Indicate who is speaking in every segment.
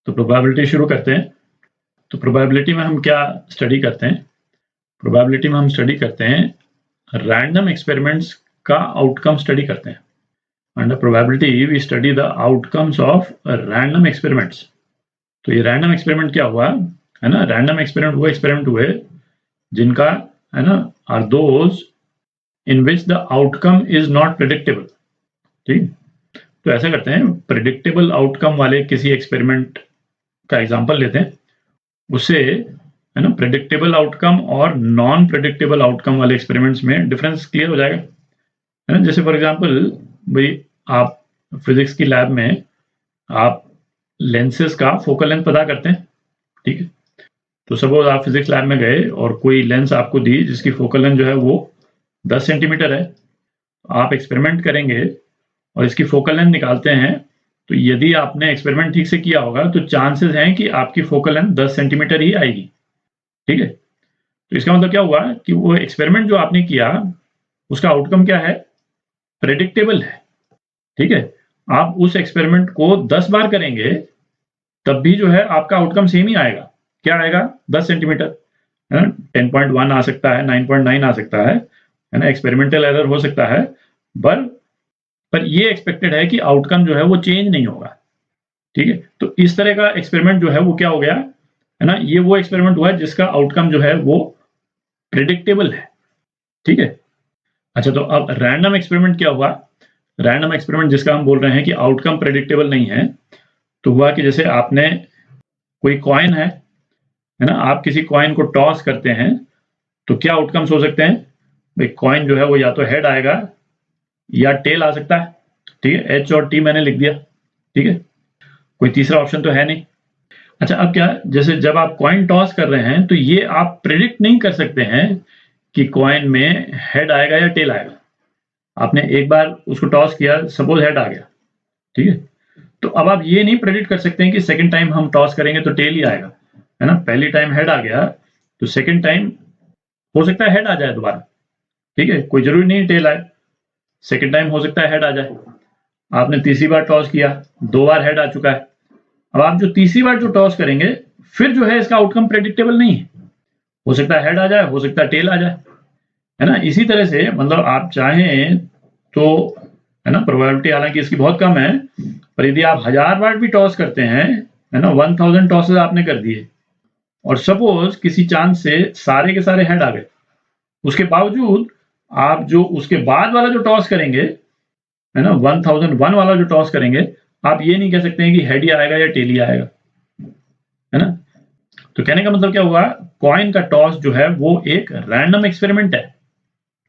Speaker 1: तो प्रोबेबिलिटी शुरू करते हैं। तो प्रोबेबिलिटी में हम क्या स्टडी करते हैं? प्रोबेबिलिटी में हम स्टडी करते हैं रैंडम एक्सपेरिमेंट्स का आउटकम स्टडी करते हैं। Under probability we study the outcomes of random experiments. तो ये रैंडम एक्सपेरिमेंट क्या हुआ है ना? रैंडम एक्सपेरिमेंट वो एक्सपेरिमेंट हुए जिनका है ना are those in which the outcome is not predictable. ठीक, तो ऐसा करते हैं, प्रेडिक्टेबल आउटकम वाले किसी एक्सपेरिमेंट का एग्जांपल लेते हैं, उससे है ना प्रेडिक्टेबल आउटकम और नॉन प्रेडिक्टेबल आउटकम वाले एक्सपेरिमेंट्स में डिफरेंस क्लियर हो जाएगा, है ना। जैसे फॉर एग्जांपल भाई आप फिजिक्स की लैब में आप लेंसेज का फोकल लेंथ पता करते हैं, ठीक है। तो सपोज आप फिजिक्स लैब में गए और कोई लेंस आपको दी जिसकी फोकल लेंथ जो है वो 10 सेंटीमीटर है। आप एक्सपेरिमेंट करेंगे और इसकी फोकल लेंथ निकालते हैं, तो यदि आपने एक्सपेरिमेंट ठीक से किया होगा तो चांसेस हैं कि आपकी फोकल लेंथ 10 सेंटीमीटर ही आएगी, ठीक है। तो इसका मतलब क्या हुआ कि वो एक्सपेरिमेंट जो आपने किया उसका आउटकम क्या है? प्रेडिक्टेबल है, ठीक है। आप उस एक्सपेरिमेंट को 10 बार करेंगे तब भी जो है आपका आउटकम सेम ही आएगा। क्या आएगा? 10 सेंटीमीटर, है ना। 10.1 आ सकता है, 9.9 आ सकता है ना। एक्सपेरिमेंटल एरर हो सकता है, पर ये एक्सपेक्टेड है कि आउटकम जो है वो चेंज नहीं होगा, ठीक है। तो इस तरह का एक्सपेरिमेंट जो है वो क्या हो गया, है ना, ये वो एक्सपेरिमेंट हुआ जिसका आउटकम जो है वो प्रेडिक्टेबल है, ठीक है। अच्छा, तो अब रैंडम एक्सपेरिमेंट क्या हुआ? रैंडम एक्सपेरिमेंट जिसका हम बोल रहे हैं कि आउटकम प्रेडिक्टेबल नहीं है, तो हुआ कि जैसे आपने कोई कॉइन है ना, आप किसी कॉइन को टॉस करते हैं तो क्या आउटकम्स हो सकते हैं? भाई कॉइन जो है वो या तो हेड आएगा या टेल आ सकता है, ठीक है। एच और टी मैंने लिख दिया, ठीक है, कोई तीसरा ऑप्शन तो है नहीं। अच्छा, अब क्या, जैसे जब आप कॉइन टॉस कर रहे हैं तो ये आप प्रिडिक्ट नहीं कर सकते हैं कि कॉइन में हेड आएगा या टेल आएगा। आपने एक बार उसको टॉस किया, सपोज हेड आ गया, ठीक है। तो अब आप ये नहीं प्रेडिक्ट कर सकते हैं कि सेकंड टाइम हम टॉस करेंगे तो टेल ही आएगा, है ना। पहली टाइम हेड आ गया तो सेकंड टाइम हो सकता है हेड आ जाए दोबारा, ठीक है, कोई जरूरी नहीं टेल आए। सेकंड टाइम हो सकता है हेड आ जाए। आपने तीसरी बार टॉस किया, 2 बार हेड आ चुका है। अब आप जो तीसरी बार जो टॉस करेंगे फिर जो है इसका आउटकम प्रेडिक्टेबल नहीं है, हो सकता है हेड आ जाए, हो सकता है टेल आ जाए, है ना। इसी तरह से मतलब आप चाहें तो, है ना, प्रोबेबिलिटी हालांकि इसकी बहुत कम है, पर यदि आप 1000 बार भी टॉस करते हैं, है ना, 1000 टॉसेस आपने कर दिए और सपोज किसी चांस से सारे के सारे हेड आ गए, उसके बावजूद आप जो उसके बाद वाला जो टॉस करेंगे, है ना, 1001 वाला जो टॉस करेंगे, आप ये नहीं कह सकते हैं कि हेड ही आएगा या टेल ही आएगा, है ना। तो कहने का मतलब क्या हुआ, कॉइन का टॉस जो है वो एक रैंडम एक्सपेरिमेंट है,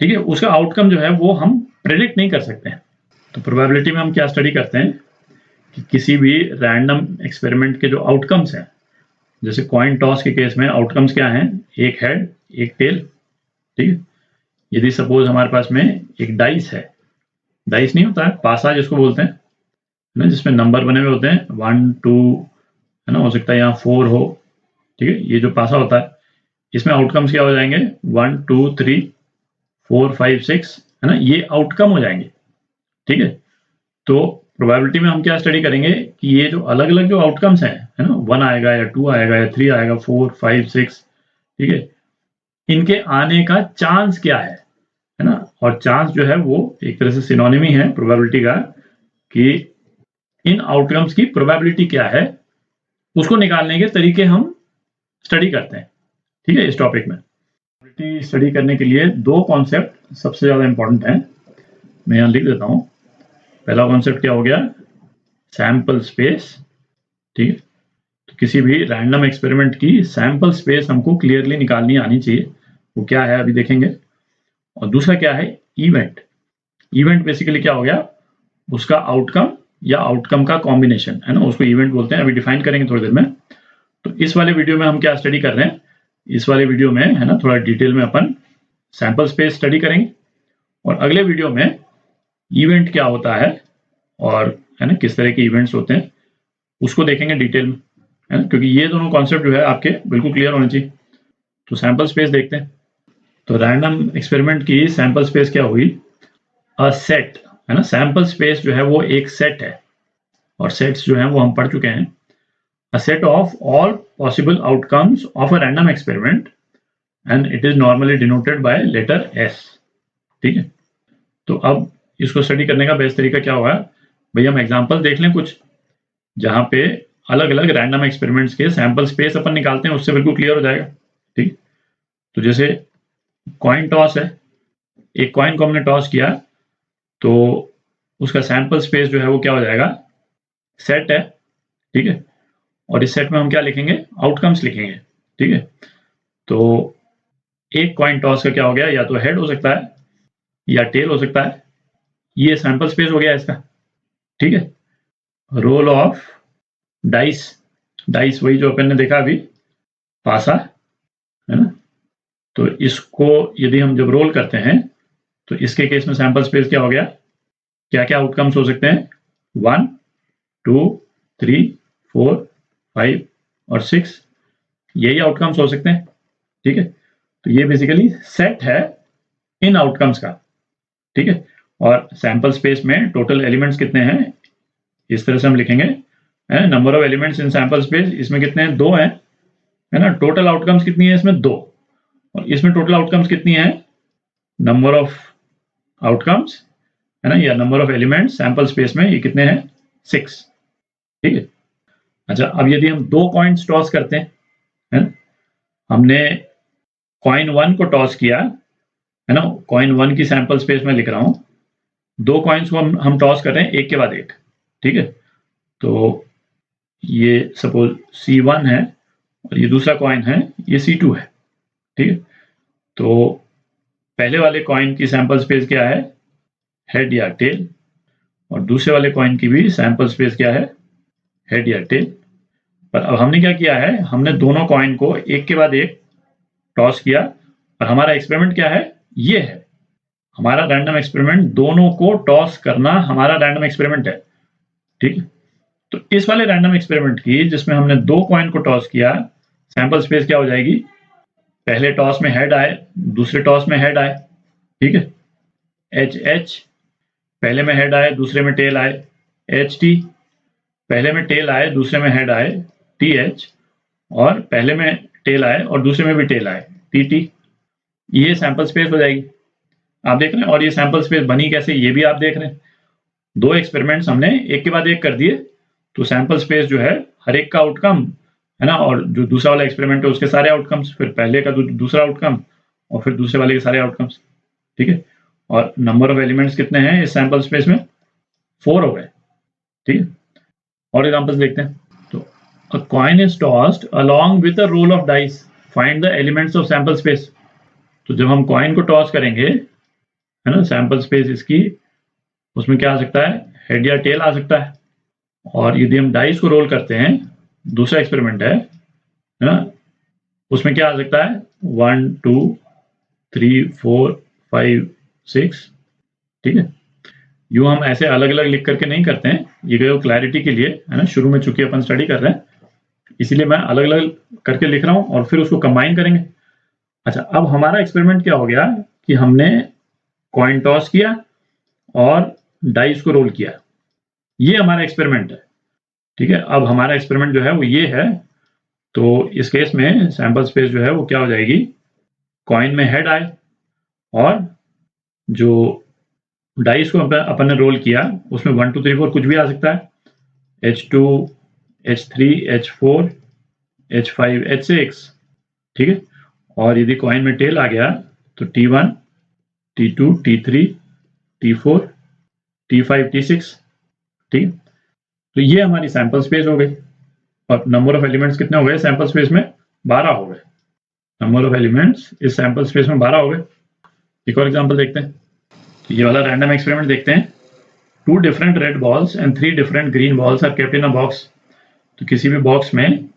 Speaker 1: ठीक है, उसका आउटकम जो है वो हम प्रेडिक्ट नहीं कर सकते हैं। तो प्रोबेबिलिटी में हम क्या स्टडी करते हैं कि किसी भी रैंडम एक्सपेरिमेंट के जो आउटकम्स हैं, जैसे कॉइन टॉस के केस में आउटकम्स क्या हैं? एक हेड, एक टेल, ठीक है। यदि सपोज हमारे पास में एक डाइस है, डाइस नहीं होता है, पासा जिसको बोलते हैं ना, जिसमें नंबर बने हुए होते हैं 1 2, है ना, हो सकता है यहाँ 4 हो, ठीक है। ये जो पासा होता है इसमें आउटकम्स क्या हो जाएंगे? 1 2 3 4 5 6, है ना, ये आउटकम हो जाएंगे, ठीक है। तो प्रोबेबिलिटी में हम क्या स्टडी करेंगे कि ये जो अलग अलग जो आउटकम्स हैं, है ना, 1 आएगा या 2 आएगा या 3 आएगा, 4 5 6, ठीक है, इनके आने का चांस क्या है ना। और चांस जो है वो एक तरह से सिनोनिम ही है प्रोबेबिलिटी का, कि इन आउटकम्स की प्रोबेबिलिटी क्या है उसको निकालने के तरीके हम स्टडी करते हैं, ठीक है। इस टॉपिक में प्रोबेबिलिटी स्टडी करने के लिए 2 कॉन्सेप्ट सबसे ज्यादा इंपॉर्टेंट हैं, मैं यहाँ लिख देता हूँ। पहला कॉन्सेप्ट क्या हो गया? सैंपल स्पेस, ठीक है। तो किसी भी रैंडम एक्सपेरिमेंट की सैंपल स्पेस हमको क्लियरली निकालनी आनी चाहिए, वो क्या है अभी देखेंगे। और दूसरा क्या है? इवेंट। इवेंट बेसिकली क्या हो गया? उसका आउटकम या आउटकम का कॉम्बिनेशन, है ना, उसको इवेंट बोलते हैं। अभी डिफाइन करेंगे थोड़ी देर में। तो इस वाले वीडियो में हम क्या स्टडी कर रहे हैं? इस वाले वीडियो में, है ना, थोड़ा डिटेल में अपन सैंपल स्पेस स्टडी करेंगे और अगले वीडियो में इवेंट क्या होता है और, है ना, किस तरह के इवेंट्स होते हैं उसको देखेंगे डिटेल में, है ना, क्योंकि ये दोनों कॉन्सेप्ट जो है आपके बिल्कुल क्लियर होने चाहिए। तो सैंपल स्पेस देखते हैं। तो रैंडम एक्सपेरिमेंट की सैंपल स्पेस क्या हुई? अ सेट, है ना। सैंपल स्पेस जो है वो एक सेट है और सेट्स जो है वो हम पढ़ चुके हैं। a set of all possible outcomes of a random experiment and it is normally denoted by letter S। ठीक है, तो अब इसको स्टडी करने का बेस्ट तरीका क्या होगा भैया, हम एग्जांपल देख लें कुछ जहां पे अलग अलग रैंडम एक्सपेरिमेंट्स के सैंपल स्पेस अपन निकालते हैं, उससे बिल्कुल क्लियर हो जाएगा। ठीक, तो जैसे कॉइन टॉस है, एक कॉइन को हमने टॉस किया तो उसका सैंपल स्पेस जो है वो क्या हो जाएगा, सेट है। ठीक है, और इस सेट में हम क्या लिखेंगे, आउटकम्स लिखेंगे। ठीक है, तो एक कॉइन टॉस का क्या हो गया, या तो हेड हो सकता है या टेल हो सकता है, ये सैंपल स्पेस हो गया इसका। ठीक है, रोल ऑफ डाइस, डाइस वही जो अपन ने देखा अभी, पासा है ना, तो इसको यदि हम जब रोल करते हैं तो इसके केस में सैंपल स्पेस क्या हो गया, क्या क्या आउटकम्स हो सकते हैं, 1 2 3 4 5 और 6, यही आउटकम्स हो सकते हैं। ठीक है, तो ये बेसिकली सेट है इन आउटकम्स का। ठीक है, और सैंपल स्पेस में टोटल एलिमेंट्स कितने हैं, इस तरह से हम लिखेंगे, number of elements in sample space, इसमें कितने हैं, 2 हैं, है ना। टोटल आउटकम्स कितनी है इसमें, 2, और इसमें टोटल आउटकम्स कितनी है, नंबर ऑफ आउटकम्स, है ना, या number of elements sample space में ये कितने हैं, 6। ठीक है, अच्छा अब यदि हम 2 कॉइन्स टॉस करते हैं, है ना, हमने कॉइन 1 को टॉस किया, है ना, कॉइन 1 की सैंपल स्पेस में लिख रहा हूं, 2 कॉइन्स को हम टॉस कर रहे हैं एक के बाद एक। ठीक है, तो ये सपोज C1 है और ये दूसरा कॉइन है, ये C2 है। ठीक है, तो पहले वाले कॉइन की सैंपल स्पेस क्या है, हेड या टेल, और दूसरे वाले कॉइन की भी सैंपल स्पेस क्या है, हेड या टेल। पर अब हमने क्या किया है, हमने दोनों कॉइन को एक के बाद एक टॉस किया, और हमारा एक्सपेरिमेंट क्या है, ये है हमारा रैंडम एक्सपेरिमेंट, दोनों को टॉस करना हमारा रैंडम एक्सपेरिमेंट है। ठीक है, तो इस वाले रैंडम एक्सपेरिमेंट की जिसमें हमने 2 कॉइन को टॉस किया, सैंपल स्पेस क्या हो जाएगी, पहले टॉस में हेड आए, दूसरे टॉस में हेड आए। ठीक है, एच एच, पहले में हेड आए दूसरे में टेल आए, एच टी, पहले में टेल आए दूसरे में हेड आए, टी एच, और पहले में टेल आए और दूसरे में भी टेल आए, टी टी। ये सैंपल स्पेस हो जाएगी, आप देख रहे हैं। और ये सैंपल स्पेस बनी कैसे, ये भी आप देख रहे हैं, 2 एक्सपेरिमेंट्स हमने एक के बाद एक कर दिए, तो सैंपल स्पेस जो है हर एक का आउटकम, है ना, और जो दूसरा वाला एक्सपेरिमेंट है उसके सारे आउटकम्स, फिर पहले का दूसरा आउटकम, और फिर दूसरे वाले के सारे आउटकम्स। ठीक है, और नंबर ऑफ एलिमेंट्स कितने हैं इस सैंपल स्पेस में, 4 हो गए। ठीक है, और एग्जांपल्स देखते हैं। तो a coin is tossed along with a roll of dice, find the elements of sample space. तो जब हम कॉइन को टॉस करेंगे, है ना, सैंपल स्पेस इसकी, उसमें क्या आ सकता है, हेड या टेल आ सकता है। और यदि हम डाइस को रोल करते हैं, दूसरा एक्सपेरिमेंट है ना, उसमें क्या आ सकता है, 1 2 3 4 5 6। ठीक है, यूं हम ऐसे अलग अलग लिख करके नहीं करते हैं, ये केवल क्लैरिटी के लिए है ना, शुरू में चूंकि अपन स्टडी कर रहे हैं इसीलिए मैं अलग अलग करके लिख रहा हूं, और फिर उसको कंबाइन करेंगे। अच्छा, अब हमारा एक्सपेरिमेंट क्या हो गया कि हमने कॉइन टॉस किया और डाइस को रोल किया, ये हमारा एक्सपेरिमेंट है। ठीक है, अब हमारा एक्सपेरिमेंट जो है वो ये है, तो इस केस में सैंपल स्पेस जो है वो क्या हो जाएगी, कॉइन में हेड आए और जो डाइस को अपन ने रोल किया उसमें 1 2 3 4 कुछ भी आ सकता है, H2 H3 H4 H5 H6। ठीक है, और यदि कॉइन में टेल आ गया तो T1 T2 T3 T4 T5 T6। ठीक है, तो ये हमारी सैंपल स्पेस हो गई, और नंबर ऑफ एलिमेंट्स कितने हो गए सैंपल स्पेस में, 12 हो गए। नंबर ऑफ एलिमेंट्स इस सैंपल स्पेस में 12 हो गए। एक और एग्जांपल देखते हैं, तो ये वाला रैंडम एक्सपेरिमेंट देखते हैं। 2 different red balls and 3 different green balls are kept in a box. तो किसी भी बॉक्स में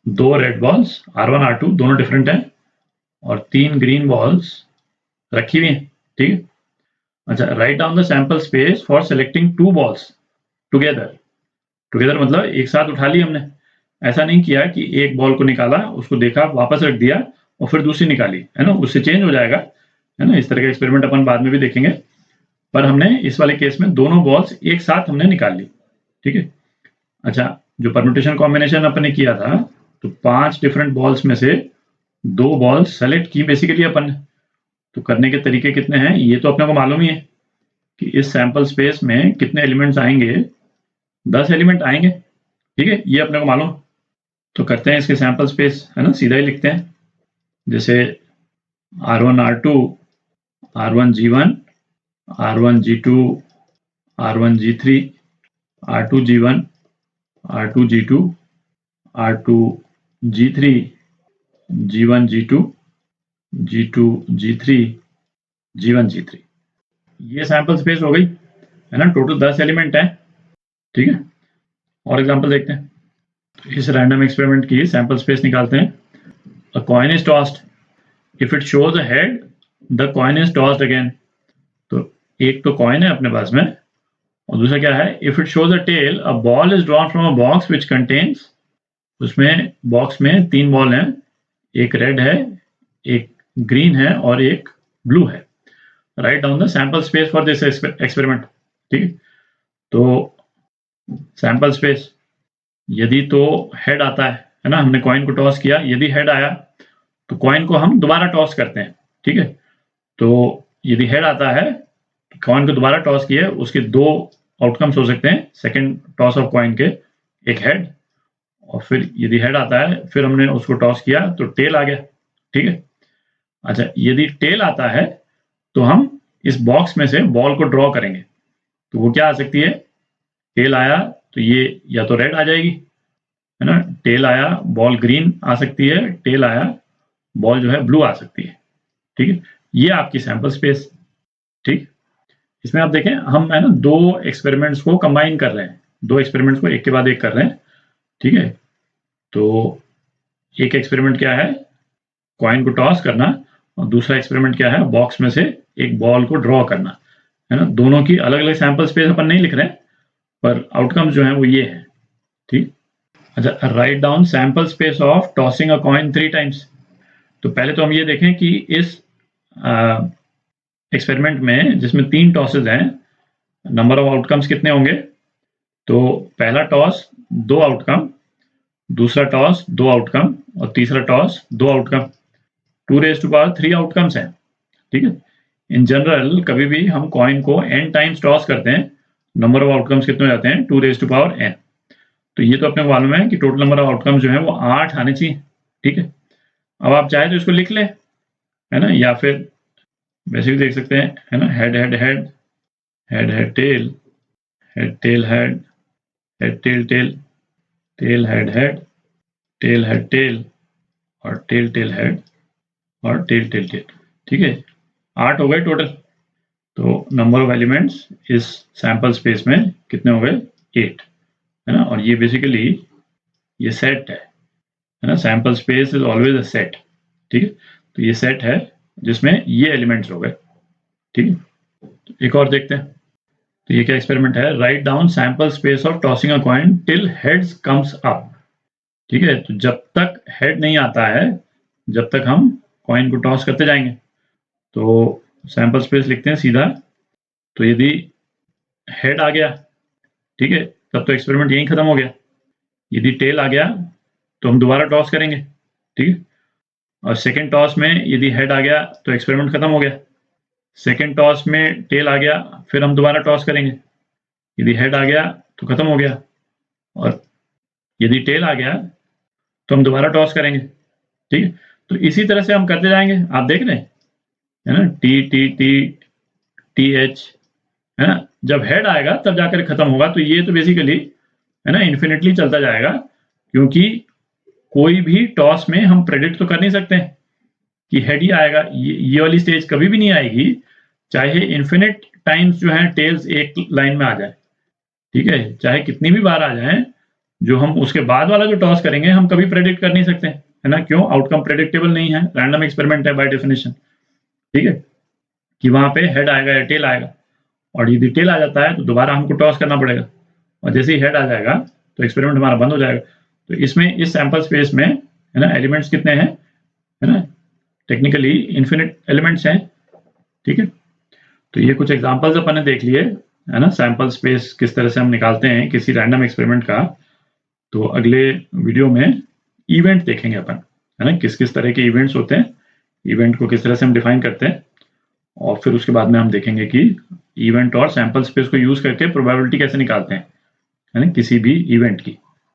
Speaker 1: 2 रेड बॉल्स R1 R2 दोनों डिफरेंट हैं और 3 ग्रीन बॉल्स रखी हुई हैं। ठीक है, अच्छा, write down the sample space for selecting 2 balls together. Together मतलब एक साथ उठा ली हमने, ऐसा नहीं किया कि एक बॉल को निकाला, उसको देखा, वापस रख दिया और फिर दूसरी निकाली, है ना, उससे चेंज हो जाएगा, है ना। इस तरह का एक्सपेरिमेंट अपन बाद में भी देखेंगे, पर हमने इस वाले केस में दोनों बॉल्स एक साथ हमने निकाल ली। ठीक है, अच्छा, जो परम्यूटेशन कॉम्बिनेशन अपन ने किया था, तो 5 डिफरेंट बॉल्स में से 2 बॉल्स सेलेक्ट की बेसिकली अपन ने। तो करने के तरीके कितने हैं ये तो अपने को मालूम ही है कि इस सैंपल स्पेस में कितने एलिमेंट्स आएंगे, 10 एलिमेंट आएंगे, ठीक है, ये अपने को मालूम। तो करते हैं इसके सैंपल स्पेस, है ना, सीधा ही लिखते हैं। जैसे R1 R2 R1 G1 R1 G2 R1 G3 R2 G1 R2 G2 R2 G3 G1 G2 G2 G3 G1 G3, ये सैंपल स्पेस हो गई, है ना। टोटल 10 एलिमेंट है, ठीक है। और एग्जांपल देखते हैं। तो इस रैंडम एक्सपेरिमेंट की सैंपल स्पेस निकालते हैं। अ coin is tossed, if it shows a head the coin is tossed again. तो एक तो कॉइन है अपने पास में, और दूसरा क्या है, if it shows a tail a ball is drawn from a box which contains, उसमें बॉक्स में 3 बॉल हैं, एक रेड है, एक ग्रीन है और एक ब्लू है। Write down the sample space for this experiment, ठीक है। तो सैंपल स्पेस, यदि तो हेड आता है ना, हमने कॉइन को टॉस किया, यदि हेड आया तो कॉइन को हम दोबारा टॉस करते हैं, ठीक है। तो यदि हेड आता है तो कॉइन को दोबारा टॉस किए, उसके 2 आउटकम्स हो सकते हैं सेकंड टॉस ऑफ कॉइन के, एक हेड, और फिर यदि हेड आता है फिर हमने उसको टॉस किया तो टेल आ गया, ठीक है। अच्छा, यदि टेल आता है तो हम इस बॉक्स में से बॉल को ड्रॉ करेंगे, तो वो क्या आ सकती है, टेल आया तो ये या तो रेड आ जाएगी, है ना, टेल आया बॉल ग्रीन आ सकती है, टेल आया बॉल जो है ब्लू आ सकती है, ठीक है। ये आपकी सैंपल स्पेस, ठीक। इसमें आप देखें हम, है ना, 2 एक्सपेरिमेंट्स को कंबाइन कर रहे हैं, 2 एक्सपेरिमेंट्स को एक के बाद एक कर रहे हैं, ठीक है। तो एक एक्सपेरिमेंट क्या है, कॉइन को टॉस करना, और दूसरा एक्सपेरिमेंट क्या है, बॉक्स में से एक बॉल को ड्रॉ करना, है ना। दोनों की अलग अलग सैंपल स्पेस अपन नहीं लिख रहे हैं, पर आउटकम्स जो है वो ये है, ठीक। अच्छा, write down sample space of tossing a coin 3 times. तो पहले तो हम ये देखें कि इस एक्सपेरिमेंट में जिसमें 3 टॉसेज हैं, नंबर ऑफ आउटकम्स कितने होंगे। तो पहला टॉस 2 आउटकम, दूसरा टॉस 2 आउटकम और तीसरा toss 2 outcome, 2 raise to power 3 outcomes हैं, ठीक है। इन जनरल कभी भी हम कॉइन को n टाइम्स टॉस करते हैं, नंबर ऑफ आउटकम्स कितने हो जाते हैं, 2 रेज़ टू पावर n। तो ये तो अपने को मालूम है कि टोटल नंबर ऑफ आउटकम्स जो है वो 8 आने चाहिए, ठीक है। अब आप चाहे तो इसको लिख लें, है ना, या फिर वैसे भी देख सकते हैं, है ना, head head head, head head tail, head tail head, head tail tail, tail head head, tail head tail, और टेल टेल हेड, और टेल टेल टेल, ठीक है। 8 हो गए टोटल। तो नंबर ऑफ एलिमेंट्स इस सैंपल स्पेस में कितने हो गए, 8, है ना। और ये बेसिकली ये सेट है ना, sample space is always a set, ठीक है। तो ये सेट है जिसमें ये एलिमेंट्स हो गए, ठीक है। तो एक और देखते हैं। तो ये क्या एक्सपेरिमेंट है, write down sample space of tossing a coin till heads comes up, ठीक है। तो जब तक हेड नहीं आता है, जब तक हम कॉइन को टॉस करते जाएंगे। तो सैंपल स्पेस लिखते हैं सीधा। तो यदि हेड आ गया, ठीक है, तब तो एक्सपेरिमेंट यहीं खत्म हो गया। यदि टेल आ गया तो हम दोबारा टॉस करेंगे, ठीक है। और सेकंड टॉस में यदि हेड आ गया तो एक्सपेरिमेंट खत्म हो गया। सेकंड टॉस में टेल आ गया, फिर हम दोबारा टॉस करेंगे, यदि हेड आ गया तो खत्म हो गया, और यदि टेल आ गया तो हम दोबारा टॉस करेंगे, ठीक है। तो इसी तरह से हम करते जाएंगे, आप देख रहे हैं, है ना, T T T T H, है ना। जब हेड आएगा तब जाकर खत्म होगा। तो ये तो बेसिकली, है ना, इन्फिनिटली चलता जाएगा, क्योंकि कोई भी टॉस में हम प्रेडिक्ट तो कर नहीं सकते कि हेड ही आएगा। ये वाली स्टेज कभी भी नहीं आएगी, चाहे इन्फिनिट टाइम्स जो है टेल्स एक लाइन में आ जाए, ठीक है, चाहे कितनी भी बार आ जाए। जो हम उसके बाद वाला जो टॉस करेंगे हम कभी प्रेडिक्ट कर नहीं सकते, है ना। क्यों, आउटकम प्रेडिक्टेबल नहीं है, रैंडम एक्सपेरिमेंट है बाय डेफिनेशन, ठीक है, कि वहां पे हेड आएगा या टेल आएगा। और यदि टेल आ जाता है तो दोबारा हमको टॉस करना पड़ेगा, और जैसे ही हेड आ जाएगा तो एक्सपेरिमेंट हमारा बंद हो जाएगा। तो इसमें इस सैंपल स्पेस में, है ना, एलिमेंट्स कितने हैं, है ना, टेक्निकली इन्फिनिट एलिमेंट्स हैं, ठीक है। तो ये कुछ एग्जांपल्स अपन ने देख लिए, है ना, सैंपल स्पेस किस तरह से हम निकालते हैं किसी रैंडम एक्सपेरिमेंट का। तो अगले वीडियो में इवेंट देखेंगे अपन, है ना, किस किस तरह के इवेंट्स होते हैं, इवेंट को किस तरह से हम डिफाइन करते हैं, और फिर उसके बाद में हम देखेंगे कि इवेंट और सैंपल स्पेस को यूज करके प्रोबेबिलिटी कैसे निकालते हैं, है ना, किसी भी इवेंट की।